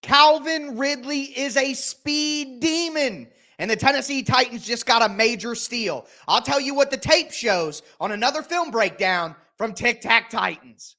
Calvin Ridley is a speed demon, and the Tennessee Titans just got a major steal. I'll tell you what the tape shows on another film breakdown from Tic Tac Titans.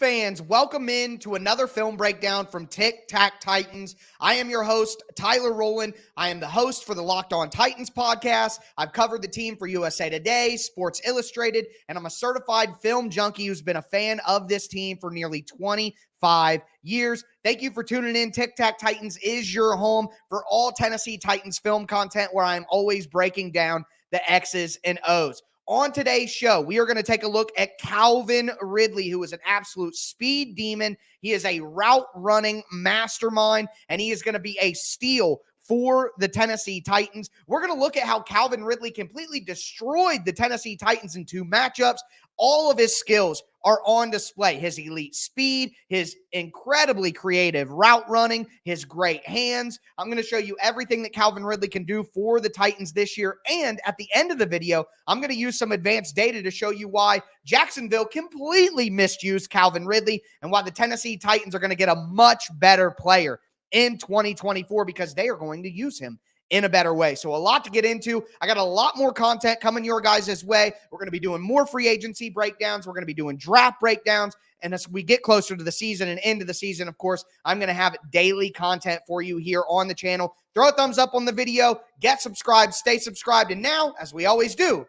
Fans, welcome in to another film breakdown from Tic Tac Titans. I am your host, Tyler Rowland. I am the host for the Locked On Titans podcast. I've covered the team for USA Today, Sports Illustrated, and I'm a certified film junkie who's been a fan of this team for nearly 25 years. Thank you for tuning in. Tic Tac Titans is your home for all Tennessee Titans film content, where I'm always breaking down the X's and O's. On today's show, we are going to take a look at Calvin Ridley, who is an absolute speed demon. He is a route running mastermind, and he is going to be a steal for the Tennessee Titans. We're going to look at how Calvin Ridley completely destroyed the Tennessee Titans in two matchups. All of his skills are on display. His elite speed, his incredibly creative route running, his great hands. I'm going to show you everything that Calvin Ridley can do for the Titans this year. And at the end of the video, I'm going to use some advanced data to show you why Jacksonville completely misused Calvin Ridley and why the Tennessee Titans are going to get a much better player in 2024 because they are going to use him in a better way. So a lot to get into. I got a lot more content coming your guys' way. We're going to be doing more free agency breakdowns. We're going to be doing draft breakdowns. And as we get closer to the season and into the season, of course, I'm going to have daily content for you here on the channel. Throw a thumbs up on the video, get subscribed, stay subscribed. And now, as we always do,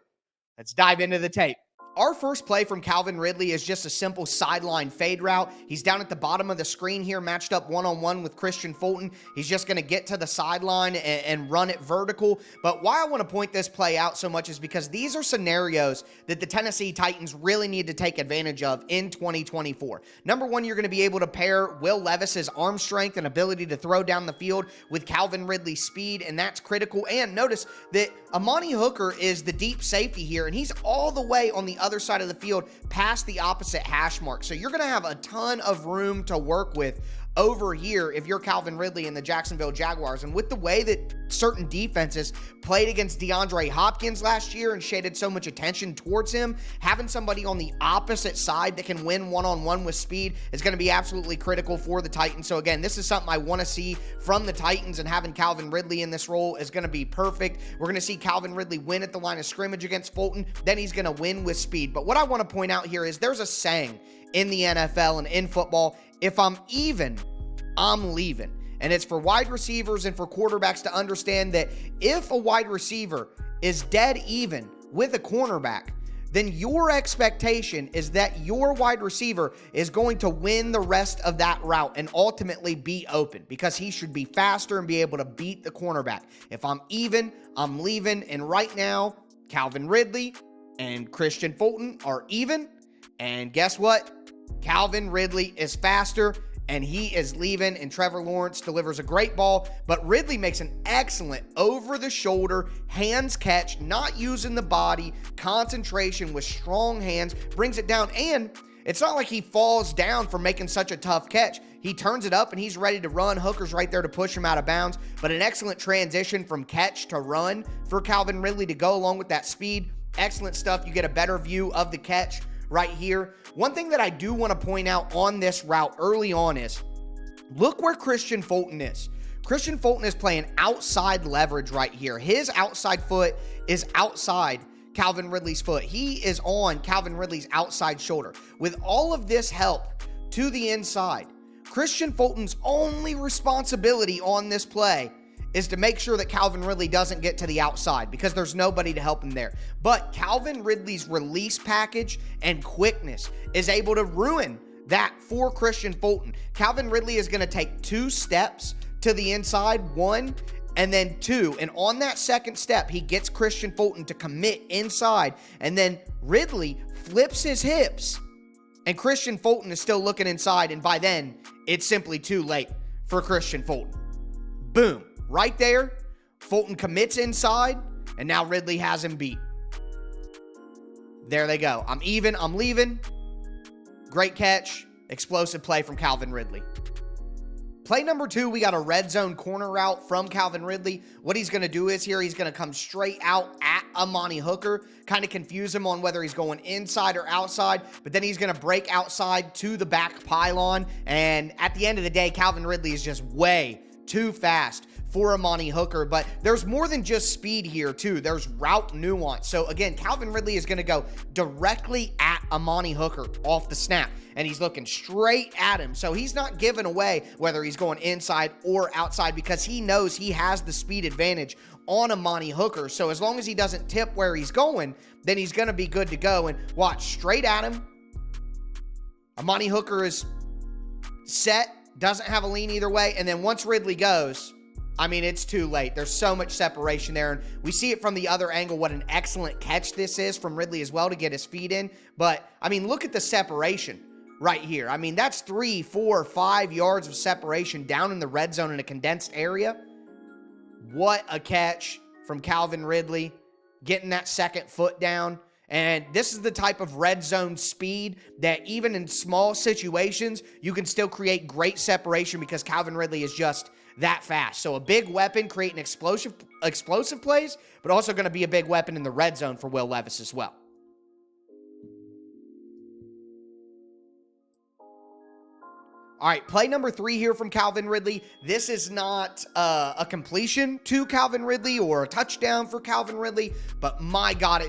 let's dive into the tape. Our first play from Calvin Ridley is just a simple sideline fade route. He's down at the bottom of the screen here, matched up one-on-one with Christian Fulton. He's just going to get to the sideline and run it vertical. But why I want to point this play out so much is because these are scenarios that the Tennessee Titans really need to take advantage of in 2024. Number one, you're going to be able to pair Will Levis's arm strength and ability to throw down the field with Calvin Ridley's speed, and that's critical. And notice that Amani Hooker is the deep safety here, and he's all the way on the other side of the field past the opposite hash mark. So you're going to have a ton of room to work with over here if you're Calvin Ridley and the Jacksonville Jaguars. And with the way that certain defenses played against DeAndre Hopkins last year and shaded so much attention towards him, having somebody on the opposite side that can win one-on-one with speed is going to be absolutely critical for the Titans. So again, this is something I want to see from the Titans, and having Calvin Ridley in this role is going to be perfect. We're going to see Calvin Ridley win at the line of scrimmage against Fulton, then he's going to win with speed. But what I want to point out here is there's a saying in the NFL and in football: if I'm even, I'm leaving. And it's for wide receivers and for quarterbacks to understand that if a wide receiver is dead even with a cornerback, then your expectation is that your wide receiver is going to win the rest of that route and ultimately be open, because he should be faster and be able to beat the cornerback. If I'm even, I'm leaving. And right now, Calvin Ridley and Christian Fulton are even. And guess what? Calvin Ridley is faster, and he is leaving, and Trevor Lawrence delivers a great ball, but Ridley makes an excellent over-the-shoulder hands catch, not using the body, concentration with strong hands, brings it down, and it's not like he falls down for making such a tough catch. He turns it up, and he's ready to run. Hooker's right there to push him out of bounds, but an excellent transition from catch to run for Calvin Ridley to go along with that speed. Excellent stuff. You get a better view of the catch right here. One thing that I do want to point out on this route early on is, look where Christian Fulton is. Christian Fulton is playing outside leverage right here. His outside foot is outside Calvin Ridley's foot. He is on Calvin Ridley's outside shoulder. With all of this help to the inside, Christian Fulton's only responsibility on this play is to make sure that Calvin Ridley doesn't get to the outside, because there's nobody to help him there. But Calvin Ridley's release package and quickness is able to ruin that for Christian Fulton. Calvin Ridley is going to take 2 steps to the inside, 1 and then 2. And on that second step, he gets Christian Fulton to commit inside. And then Ridley flips his hips, and Christian Fulton is still looking inside. And by then, it's simply too late for Christian Fulton. Boom. Right there, Fulton commits inside, and now Ridley has him beat. There they go. I'm even, I'm leaving. Great catch. Explosive play from Calvin Ridley. Play number 2, we got a red zone corner route from Calvin Ridley. What he's going to do is here, he's going to come straight out at Amani Hooker, kind of confuse him on whether he's going inside or outside, but then he's going to break outside to the back pylon. And at the end of the day, Calvin Ridley is just way too fast for Amani Hooker, but there's more than just speed here too. There's route nuance. So again, Calvin Ridley is going to go directly at Amani Hooker off the snap, and he's looking straight at him. So he's not giving away whether he's going inside or outside because he knows he has the speed advantage on Amani Hooker. So as long as he doesn't tip where he's going, then he's going to be good to go. And watch, straight at him. Amani Hooker is set, doesn't have a lean either way. And then once Ridley goes, I mean, it's too late. There's so much separation there. And we see it from the other angle, what an excellent catch this is from Ridley as well to get his feet in. But, I mean, look at the separation right here. I mean, that's 3, 4, 5 yards of separation down in the red zone in a condensed area. What a catch from Calvin Ridley, getting that second foot down. And this is the type of red zone speed that even in small situations, you can still create great separation because Calvin Ridley is just that fast. So a big weapon, creating explosive plays, but also going to be a big weapon in the red zone for Will Levis as well. All right, play number 3 here from Calvin Ridley. This is not a completion to Calvin Ridley or a touchdown for Calvin Ridley, but my God,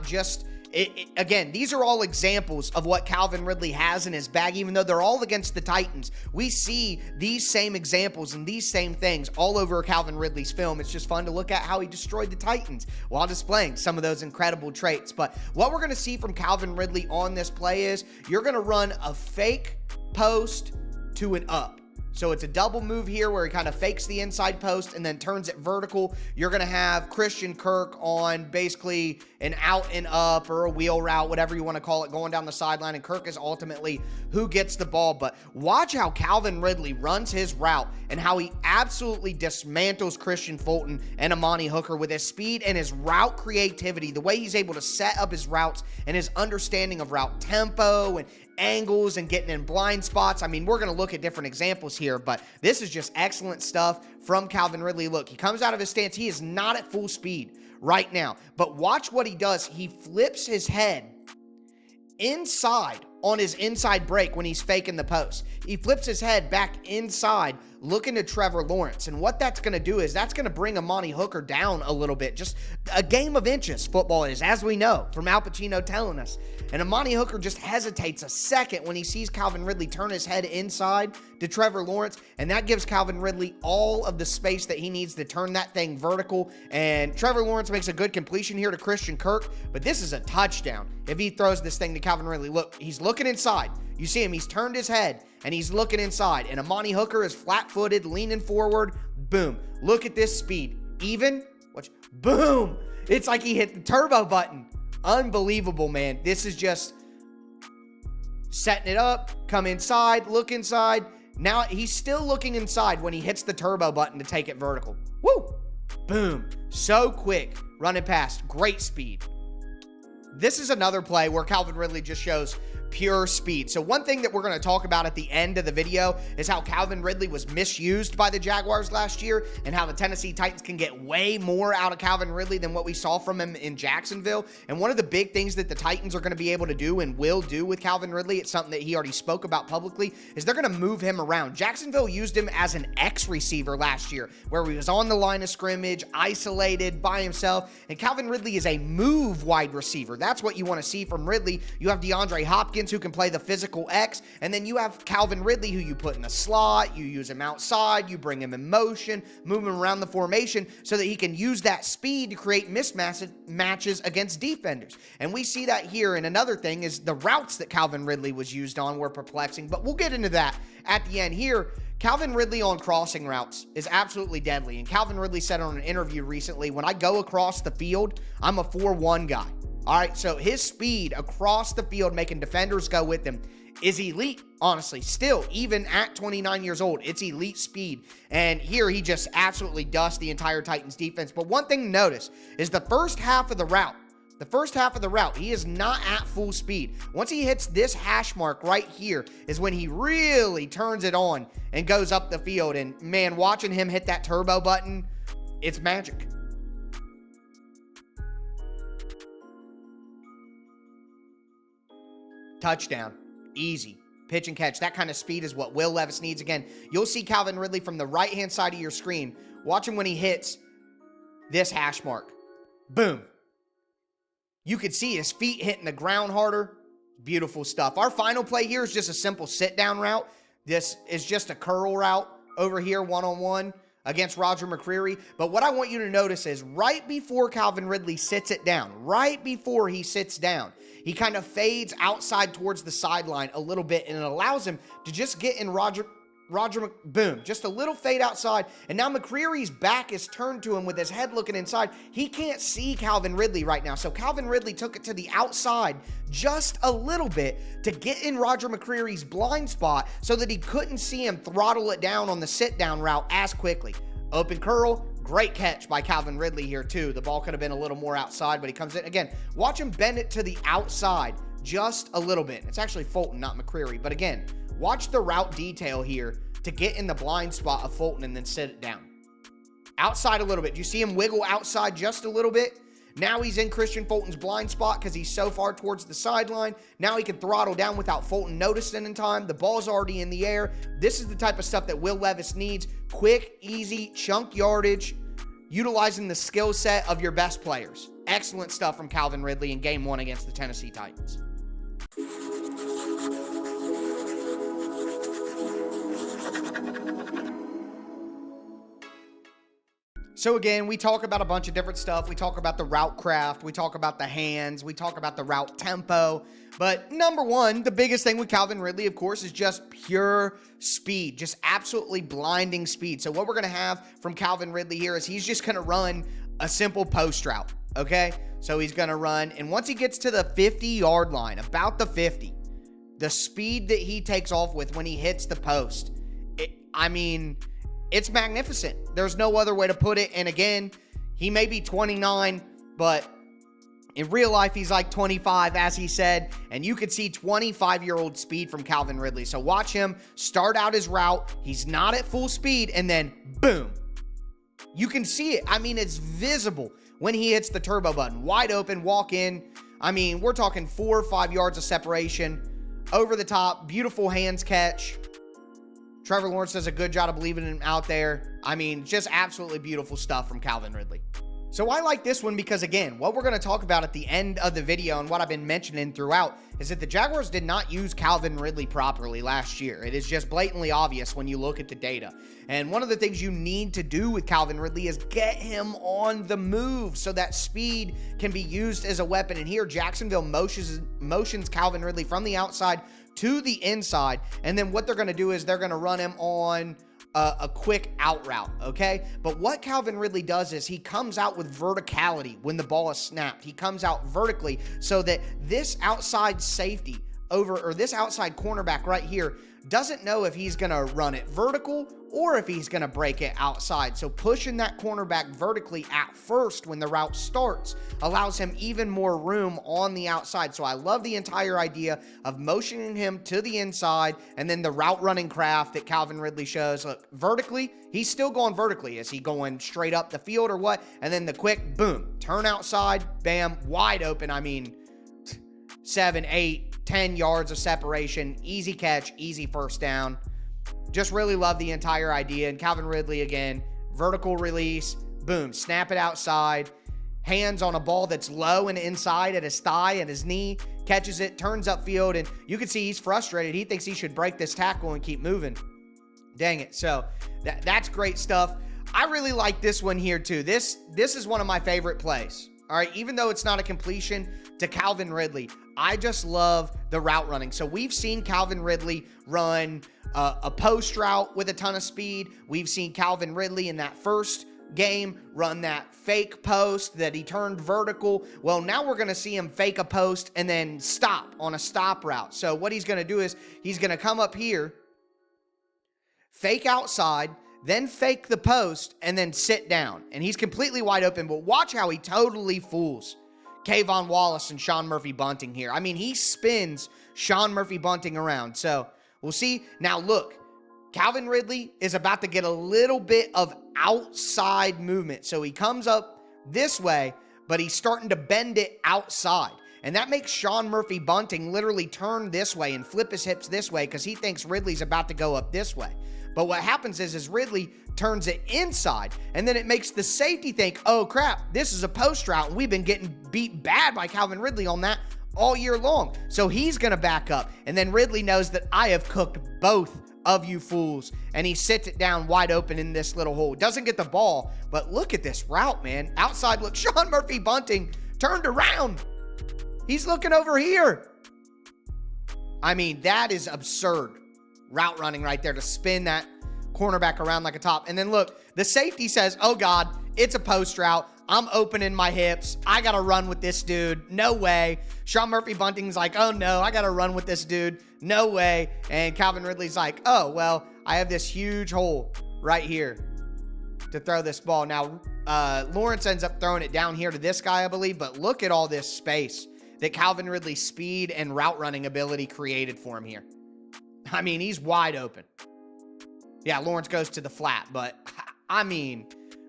again, these are all examples of what Calvin Ridley has in his bag, even though they're all against the Titans. We see these same examples and these same things all over Calvin Ridley's film. It's just fun to look at how he destroyed the Titans while displaying some of those incredible traits. But what we're going to see from Calvin Ridley on this play is you're going to run a fake post to an up. So it's a double move here where he kind of fakes the inside post and then turns it vertical. You're going to have Christian Kirk on basically an out and up or a wheel route, whatever you want to call it, going down the sideline. And Kirk is ultimately who gets the ball. But watch how Calvin Ridley runs his route and how he absolutely dismantles Christian Fulton and Amani Hooker with his speed and his route creativity, the way he's able to set up his routes and his understanding of route tempo and angles and getting in blind spots. I mean, we're going to look at different examples here, but this is just excellent stuff from Calvin Ridley. Look, he comes out of his stance. He is not at full speed right now, but watch what he does. He flips his head inside on his inside break when he's faking the post. He flips his head back inside looking to Trevor Lawrence. And what that's going to do is that's going to bring Amani Hooker down a little bit. Just a game of inches, football is, as we know from Al Pacino telling us. And Amani Hooker just hesitates a second when he sees Calvin Ridley turn his head inside to Trevor Lawrence. And that gives Calvin Ridley all of the space that he needs to turn that thing vertical. And Trevor Lawrence makes a good completion here to Christian Kirk. But this is a touchdown if he throws this thing to Calvin Ridley. Look, he's looking inside. You see him, he's turned his head and he's looking inside. And Amani Hooker is flat-footed, leaning forward. Boom. Look at this speed. Even, watch, boom. It's like he hit the turbo button. Unbelievable, man. This is just setting it up, come inside, look inside. Now he's still looking inside when he hits the turbo button to take it vertical. Woo! Boom. So quick. Running past. Great speed. This is another play where Calvin Ridley just shows pure speed. So one thing that we're going to talk about at the end of the video is how Calvin Ridley was misused by the Jaguars last year and how the Tennessee Titans can get way more out of Calvin Ridley than what we saw from him in Jacksonville. And one of the big things that the Titans are going to be able to do and will do with Calvin Ridley, it's something that he already spoke about publicly, is they're going to move him around. Jacksonville used him as an X receiver last year where he was on the line of scrimmage, isolated by himself. And Calvin Ridley is a move wide receiver. That's what you want to see from Ridley. You have DeAndre Hopkins who can play the physical X, and then you have Calvin Ridley who you put in the slot, you use him outside, you bring him in motion, move him around the formation so that he can use that speed to create mismatches against defenders. And we see that here. And another thing is the routes that Calvin Ridley was used on were perplexing, but we'll get into that at the end here. Calvin Ridley on crossing routes is absolutely deadly. And Calvin Ridley said on an interview recently, when I go across the field, I'm a 4-1 guy. All right, so his speed across the field, making defenders go with him, is elite, honestly. Still, even at 29 years old, it's elite speed. And here he just absolutely dusts the entire Titans defense. But one thing to notice is the first half of the route, The first half of the route, he is not at full speed. Once he hits this hash mark right here is when he really turns it on and goes up the field. And man, watching him hit that turbo button, it's magic. Touchdown. Easy. Pitch and catch. That kind of speed is what Will Levis needs. Again, you'll see Calvin Ridley from the right-hand side of your screen. Watch him when he hits this hash mark. Boom. You could see his feet hitting the ground harder. Beautiful stuff. Our final play here is just a simple sit-down route. This is just a curl route over here, one-on-one against Roger McCreary. But what I want you to notice is right before Calvin Ridley sits it down, right before he sits down, he kind of fades outside towards the sideline a little bit, and it allows him to just get in boom, just a little fade outside, and now McCreary's back is turned to him with his head looking inside. He can't see Calvin Ridley right now, so Calvin Ridley took it to the outside just a little bit to get in Roger McCreary's blind spot so that he couldn't see him throttle it down on the sit-down route as quickly. Open curl, great catch by Calvin Ridley here too. The ball could have been a little more outside, but he comes in. Again, watch him bend it to the outside just a little bit. It's actually Fulton, not McCreary, but again, watch the route detail here to get in the blind spot of Fulton and then sit it down. Outside a little bit. You see him wiggle outside just a little bit? Now he's in Christian Fulton's blind spot because he's so far towards the sideline. Now he can throttle down without Fulton noticing in time. The ball's already in the air. This is the type of stuff that Will Levis needs. Quick, easy, chunk yardage, utilizing the skill set of your best players. Excellent stuff from Calvin Ridley in Game 1 against the Tennessee Titans. So again, we talk about a bunch of different stuff. We talk about the route craft. We talk about the hands. We talk about the route tempo. But number one, the biggest thing with Calvin Ridley, of course, is just pure speed. Just absolutely blinding speed. So what we're going to have from Calvin Ridley here is he's just going to run a simple post route, okay? So he's going to run, and once he gets to the 50-yard line, about the 50, the speed that he takes off with when he hits the post, it's magnificent. There's no other way to put it. And again, he may be 29, but in real life, he's like 25, as he said. And you could see 25-year-old speed from Calvin Ridley. So watch him start out his route. He's not at full speed. And then, boom. You can see it. It's visible when he hits the turbo button. Wide open, walk in. We're talking 4 or 5 yards of separation. Over the top, beautiful hands catch. Trevor Lawrence does a good job of leaving him out there. Just absolutely beautiful stuff from Calvin Ridley. So I like this one because, again, what we're going to talk about at the end of the video and what I've been mentioning throughout is that the Jaguars did not use Calvin Ridley properly last year. It is just blatantly obvious when you look at the data. And one of the things you need to do with Calvin Ridley is get him on the move so that speed can be used as a weapon. And here, Jacksonville motions Calvin Ridley from the outside to the inside, and then what they're going to do is they're going to run him on a quick out route, okay? But what Calvin Ridley does is he comes out with verticality when the ball is snapped. He comes out vertically so that this outside safety this outside cornerback right here doesn't know if he's going to run it vertical or if he's going to break it outside. So pushing that cornerback vertically at first when the route starts allows him even more room on the outside. So I love the entire idea of motioning him to the inside and then the route running craft that Calvin Ridley shows. Look, vertically, he's still going vertically. Is he going straight up the field or what? And then the quick, boom, turn outside, bam, wide open. 7, 8, 10 yards of separation, easy catch, easy first down. Just really love the entire idea. And Calvin Ridley, again, vertical release, boom, snap it outside, hands on a ball that's low and inside at his thigh, at his knee, catches it, turns upfield, and you can see he's frustrated. He thinks he should break this tackle and keep moving. Dang it. So that's great stuff. I really like this one here too. This is one of my favorite plays. All right, even though it's not a completion to Calvin Ridley, I just love the route running. So we've seen Calvin Ridley run a post route with a ton of speed. We've seen Calvin Ridley in that first game run that fake post that he turned vertical. Well, now we're going to see him fake a post and then stop on a stop route. So what he's going to do is he's going to come up here, fake outside, then fake the post, and then sit down. And he's completely wide open, but watch how he totally fools Kayvon Wallace and Sean Murphy-Bunting here. I mean, he spins Sean Murphy-Bunting around. So we'll see. Now, look, Calvin Ridley is about to get a little bit of outside movement. So he comes up this way, but he's starting to bend it outside. And that makes Sean Murphy-Bunting literally turn this way and flip his hips this way because he thinks Ridley's about to go up this way. But what happens is Ridley turns it inside, and then it makes the safety think, oh crap, this is a post route, and we've been getting beat bad by Calvin Ridley on that all year long. So he's going to back up, and then Ridley knows that I have cooked both of you fools, and he sits it down wide open in this little hole. Doesn't get the ball, but look at this route, man. Outside, look, Sean Murphy-Bunting turned around. He's looking over here. I mean, that is absurd route running right there to spin that cornerback around like a top. And then look, the safety says, oh God, it's a post route. I'm opening my hips. I got to run with this dude. No way. Sean Murphy-Bunting's like, oh no, I got to run with this dude. No way. And Calvin Ridley's like, oh, well, I have this huge hole right here to throw this ball. Now, Lawrence ends up throwing it down here to this guy, I believe. But look at all this space that Calvin Ridley's speed and route running ability created for him here. I mean, he's wide open. Yeah, Lawrence goes to the flat, but I mean,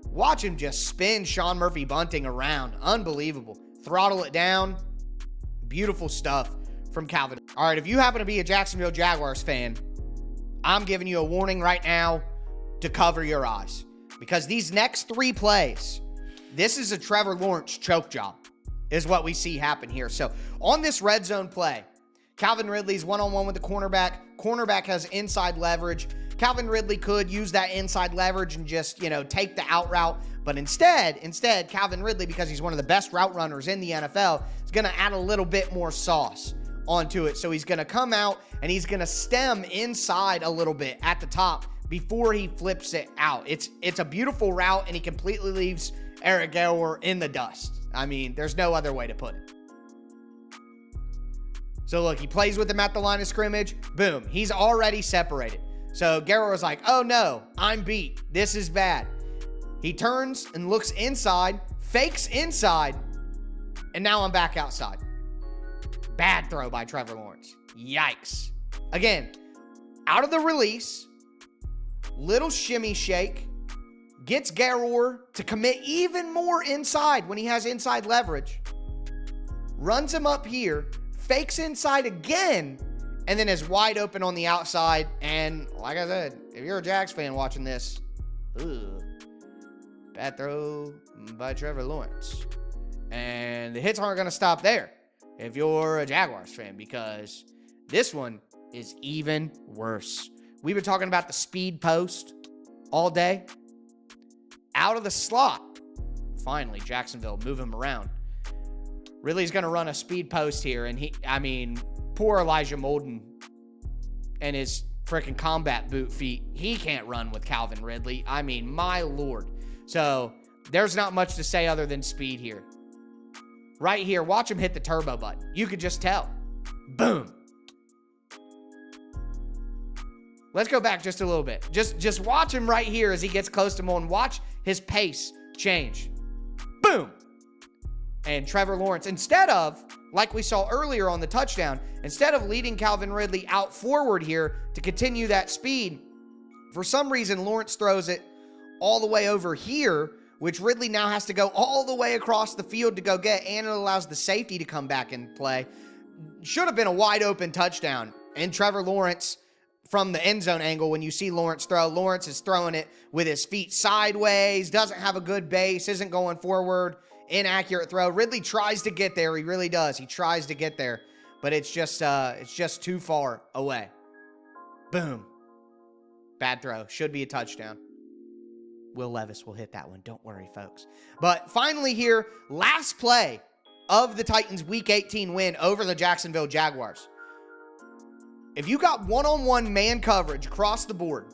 watch him just spin Sean Murphy-Bunting around. Unbelievable. Throttle it down. Beautiful stuff from Calvin. All right, if you happen to be a Jacksonville Jaguars fan, I'm giving you a warning right now to cover your eyes. Because these next 3 plays, this is a Trevor Lawrence choke job, is what we see happen here. So on this red zone play, Calvin Ridley's one-on-one with the cornerback. Cornerback has inside leverage. Calvin Ridley could use that inside leverage and just, take the out route. But instead, Calvin Ridley, because he's one of the best route runners in the NFL, is going to add a little bit more sauce onto it. So he's going to come out and he's going to stem inside a little bit at the top before he flips it out. It's a beautiful route, and he completely leaves Eric Gower in the dust. I mean, there's no other way to put it. So look, he plays with him at the line of scrimmage. Boom, he's already separated. So Gower was like, oh no, I'm beat. This is bad. He turns and looks inside, fakes inside, and now I'm back outside. Bad throw by Trevor Lawrence. Yikes. Again, out of the release, little shimmy shake, gets Gower to commit even more inside when he has inside leverage, runs him up here, fakes inside again, and then is wide open on the outside. And like I said, if you're a Jags fan watching this, bad throw by Trevor Lawrence. And the hits aren't going to stop there if you're a Jaguars fan, because this one is even worse. We've been talking about the speed post all day. Out of the slot. Finally, Jacksonville move him around. Ridley's going to run a speed post here, and poor Elijah Molden and his freaking combat boot feet. He can't run with Calvin Ridley. I mean, my Lord. So there's not much to say other than speed here. Right here, watch him hit the turbo button. You could just tell. Boom. Let's go back just a little bit. Just watch him right here as he gets close to Molden. Watch his pace change. Boom. And Trevor Lawrence, instead of, like we saw earlier on the touchdown, instead of leading Calvin Ridley out forward here to continue that speed, for some reason Lawrence throws it all the way over here, which Ridley now has to go all the way across the field to go get, and it allows the safety to come back and play. Should have been a wide open touchdown. And Trevor Lawrence, from the end zone angle, when you see Lawrence throw, Lawrence is throwing it with his feet sideways, doesn't have a good base, isn't going forward. Inaccurate throw. Ridley tries to get there. He really does. He tries to get there, but it's just too far away. Boom. Bad throw. Should be a touchdown. Will Levis will hit that one. Don't worry, folks. But finally here, last play of the Titans' Week 18 win over the Jacksonville Jaguars. If you got one-on-one man coverage across the board,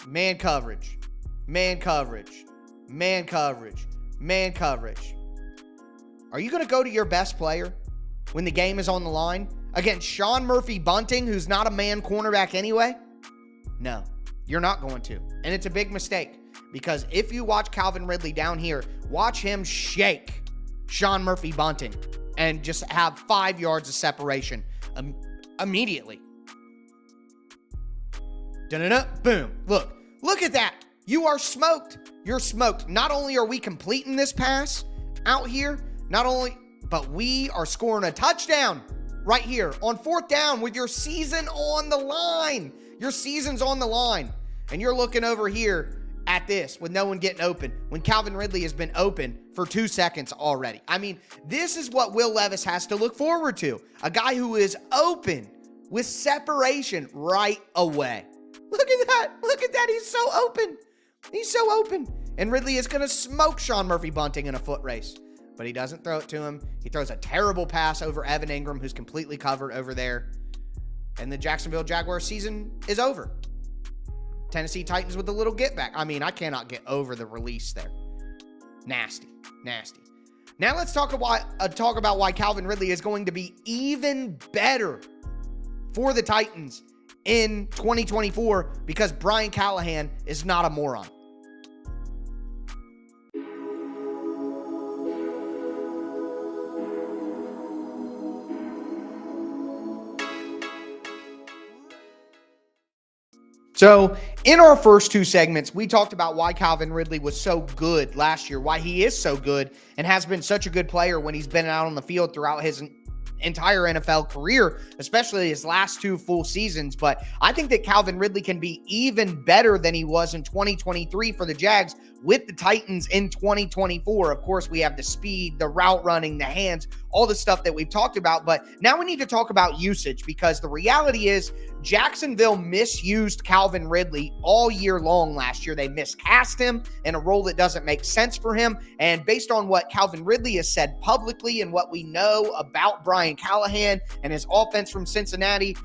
man coverage, man coverage, man coverage, man coverage, are you going to go to your best player when the game is on the line against Sean Murphy-Bunting, who's not a man cornerback anyway? No, you're not going to. And it's a big mistake, because if you watch Calvin Ridley down here, watch him shake Sean Murphy-Bunting and just have 5 yards of separation immediately. Da-da-da, boom. Look at that. You are smoked. You're smoked. Not only are we completing this pass out here, but we are scoring a touchdown right here on 4th down with your season on the line. Your season's on the line. And you're looking over here at this with no one getting open when Calvin Ridley has been open for 2 seconds already. I mean, this is what Will Levis has to look forward to. A guy who is open with separation right away. Look at that. Look at that. He's so open. He's so open. And Ridley is going to smoke Sean Murphy Bunting in a foot race. But he doesn't throw it to him. He throws a terrible pass over Evan Ingram, who's completely covered over there. And the Jacksonville Jaguars season is over. Tennessee Titans with a little get back. I mean, I cannot get over the release there. Nasty. Now let's talk about why Calvin Ridley is going to be even better for the Titans in 2024, because Brian Callahan is not a moron. So in our first 2 segments, we talked about why Calvin Ridley was so good last year, why he is so good and has been such a good player when he's been out on the field throughout his entire NFL career, especially his last 2 full seasons. But I think that Calvin Ridley can be even better than he was in 2023 for the Jags with the Titans in 2024. Of course, we have the speed, the route running, the hands, all the stuff that we've talked about. But now we need to talk about usage, because the reality is Jacksonville misused Calvin Ridley all year long last year. They miscast him in a role that doesn't make sense for him. And based on what Calvin Ridley has said publicly and what we know about Brian Callahan and his offense from Cincinnati,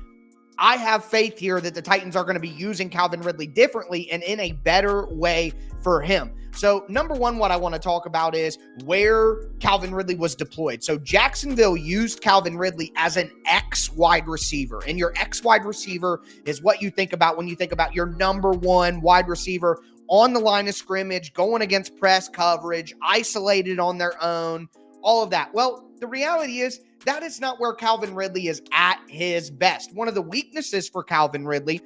I have faith here that the Titans are going to be using Calvin Ridley differently and in a better way for him. So number one, what I want to talk about is where Calvin Ridley was deployed. So Jacksonville used Calvin Ridley as an X wide receiver. And your X wide receiver is what you think about when you think about your number one wide receiver on the line of scrimmage, going against press coverage, isolated on their own, all of that. Well, the reality is that is not where Calvin Ridley is at his best. One of the weaknesses for Calvin Ridley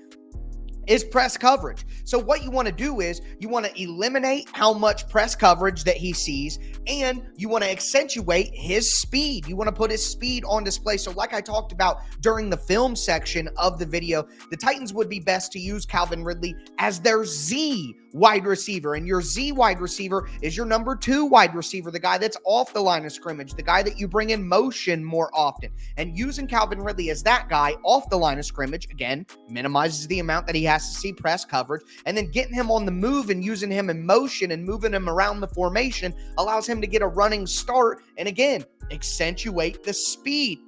is press coverage. So what you want to do is you want to eliminate how much press coverage that he sees, and you want to accentuate his speed. You want to put his speed on display. So like I talked about during the film section of the video, the Titans would be best to use Calvin Ridley as their Z wide receiver. And your Z wide receiver is your number 2 wide receiver, the guy that's off the line of scrimmage, the guy that you bring in motion more often. And using Calvin Ridley as that guy off the line of scrimmage, again, minimizes the amount that he has to see press coverage, and then getting him on the move and using him in motion and moving him around the formation allows him to get a running start and, again, accentuate the speed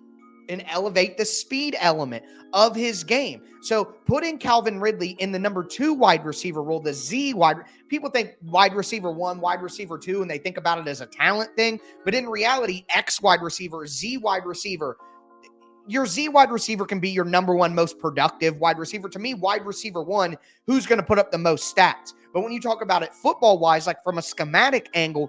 and elevate the speed element of his game. So putting Calvin Ridley in the number 2 wide receiver role, the Z wide, people think wide receiver 1, wide receiver 2, and they think about it as a talent thing. But in reality, X wide receiver, Z wide receiver, your Z wide receiver can be your number 1 most productive wide receiver. To me, wide receiver 1, who's going to put up the most stats. But when you talk about it football wise, like from a schematic angle,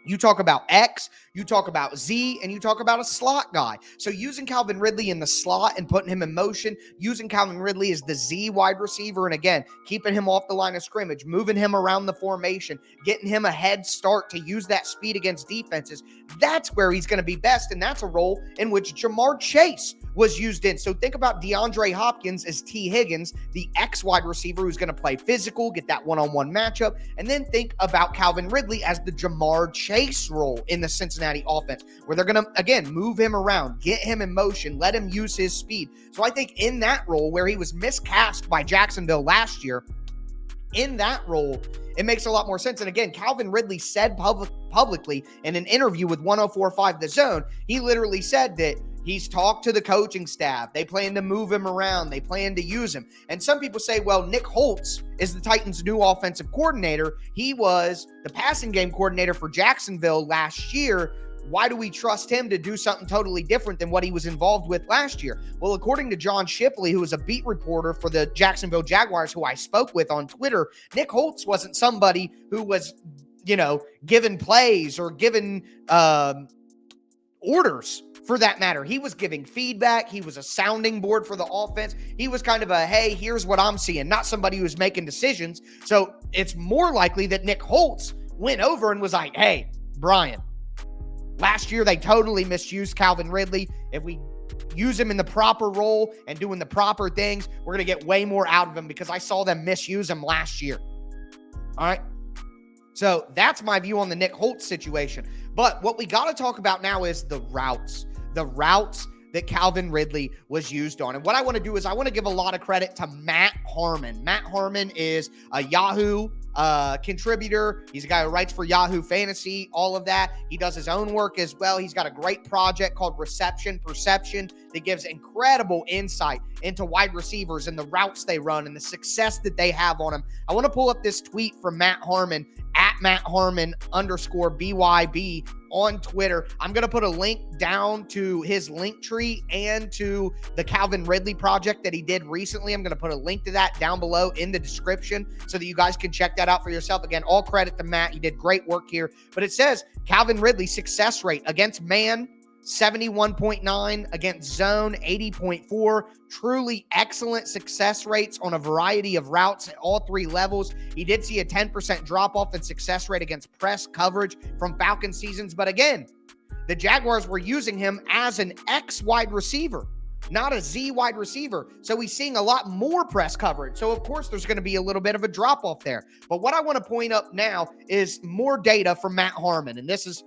you talk about X, you talk about Z, and you talk about a slot guy. So using Calvin Ridley in the slot and putting him in motion, using Calvin Ridley as the Z wide receiver, and again, keeping him off the line of scrimmage, moving him around the formation, getting him a head start to use that speed against defenses, that's where he's going to be best, and that's a role in which Jamar Chase was used in. So think about DeAndre Hopkins as T. Higgins, the X wide receiver who's going to play physical, get that one-on-one matchup, and then think about Calvin Ridley as the Jamar Chase role in the Cincinnati offense, where they're going to, again, move him around, get him in motion, let him use his speed. So I think in that role, where he was miscast by Jacksonville last year, in that role, it makes a lot more sense. And again, Calvin Ridley said publicly in an interview with 104.5 The Zone, he literally said that he's talked to the coaching staff. They plan to move him around. They plan to use him. And some people say, well, Nick Holtz is the Titans' new offensive coordinator. He was the passing game coordinator for Jacksonville last year. Why do we trust him to do something totally different than what he was involved with last year? Well, according to John Shipley, who is a beat reporter for the Jacksonville Jaguars, who I spoke with on Twitter, Nick Holtz wasn't somebody who was, given plays or given orders for that matter. He was giving feedback. He was a sounding board for the offense. He was kind of a, hey, here's what I'm seeing, not somebody who's making decisions. So it's more likely that Nick Holtz went over and was like, hey, Brian, last year they totally misused Calvin Ridley. If we use him in the proper role and doing the proper things, we're going to get way more out of him because I saw them misuse him last year. All right. So that's my view on the Nick Holtz situation. But what we got to talk about now is the routes that Calvin Ridley was used on. And what I want to do is I want to give a lot of credit to Matt Harmon. Matt Harmon is a Yahoo contributor. He's a guy who writes for Yahoo Fantasy, all of that. He does his own work as well. He's got a great project called Reception Perception that gives incredible insight into wide receivers and the routes they run and the success that they have on them. I want to pull up this tweet from Matt Harmon at @MattHarmon_BYB on Twitter. I'm going to put a link down to his link tree and to the Calvin Ridley project that he did recently. I'm going to put a link to that down below in the description so that you guys can check that out for yourself. Again, all credit to Matt. He did great work here. But it says Calvin Ridley success rate against man, 71.9, against zone, 80.4. Truly excellent success rates on a variety of routes at all three levels. He did see a 10% drop-off in success rate against press coverage from Falcon seasons. But again, the Jaguars were using him as an X wide receiver, not a Z wide receiver. So he's seeing a lot more press coverage. So, of course, there's going to be a little bit of a drop-off there. But what I want to point up now is more data from Matt Harmon. And this is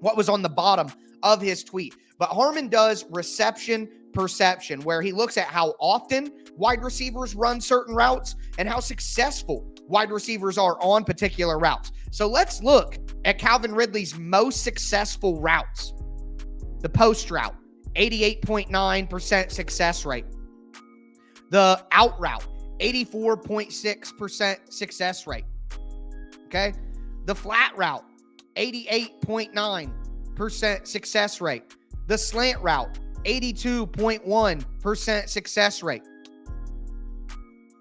what was on the bottom of his tweet. But Harmon does reception perception, where he looks at how often wide receivers run certain routes and how successful wide receivers are on particular routes. So let's look at Calvin Ridley's most successful routes. The post route, 88.9% success rate. The out route, 84.6% success rate. Okay. The flat route, 88.9% success rate. The slant route, 82.1% success rate.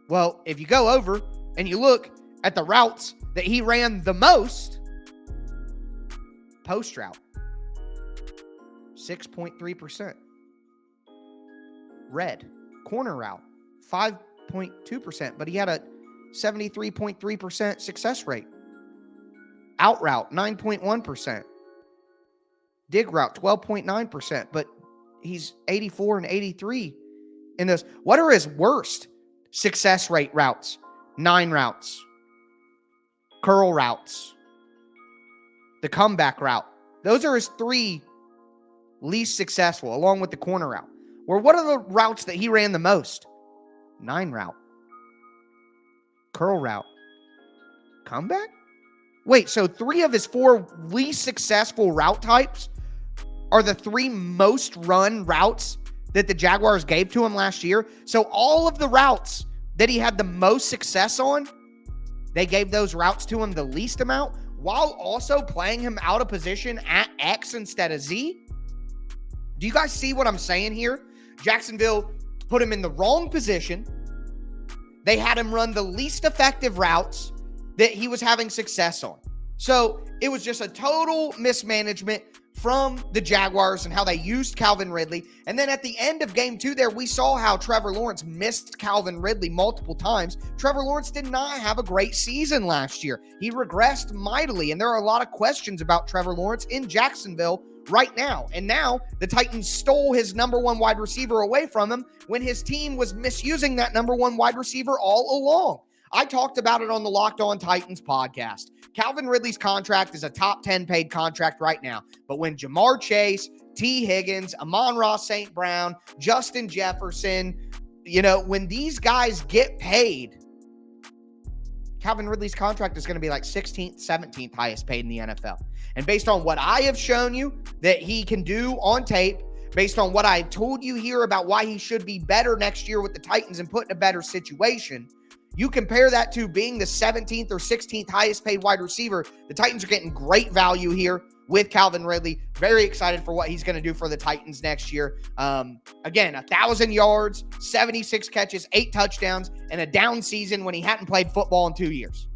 Well, if you go over and you look at the routes that he ran the most, post route, 6.3%. Red, corner route, 5.2%, but he had a 73.3% success rate. Out route, 9.1%. Dig route, 12.9%, but he's 84 and 83 in those. What are his worst success rate routes? 9 routes. Curl routes. The comeback route. Those are his 3 least successful, along with the corner route. Or what are the routes that he ran the most? 9 route. Curl route. Comeback? Wait, so 3 of his 4 least successful route types are the 3 most run routes that the Jaguars gave to him last year. So all of the routes that he had the most success on, they gave those routes to him the least amount, while also playing him out of position at X instead of Z. Do you guys see what I'm saying here? Jacksonville put him in the wrong position. They had him run the least effective routes that he was having success on. So it was just a total mismanagement from the Jaguars and how they used Calvin Ridley. And then at the end of game 2 there, we saw how Trevor Lawrence missed Calvin Ridley multiple times. Trevor Lawrence did not have a great season last year. He regressed mightily, and there are a lot of questions about Trevor Lawrence in Jacksonville right now. And now the Titans stole his number 1 wide receiver away from him when his team was misusing that number 1 wide receiver all along. I talked about it on the Locked On Titans podcast. Calvin Ridley's contract is a top 10 paid contract right now. But when Jamar Chase, T. Higgins, Amon-Ra St. Brown, Justin Jefferson, when these guys get paid, Calvin Ridley's contract is going to be like 16th, 17th highest paid in the NFL. And based on what I have shown you that he can do on tape, based on what I've told you here about why he should be better next year with the Titans and put in a better situation, you compare that to being the 17th or 16th highest paid wide receiver. The Titans are getting great value here with Calvin Ridley. Very excited for what he's going to do for the Titans next year. Again, 1,000 yards, 76 catches, 8 touchdowns, and a down season when he hadn't played football in 2 years.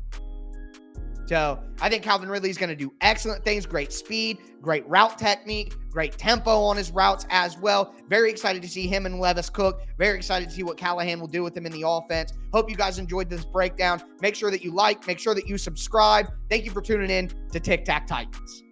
So I think Calvin Ridley is going to do excellent things. Great speed, great route technique, great tempo on his routes as well. Very excited to see him and Levis cook. Very excited to see what Callahan will do with him in the offense. Hope you guys enjoyed this breakdown. Make sure that you like, make sure that you subscribe. Thank you for tuning in to Tic Tac Titans.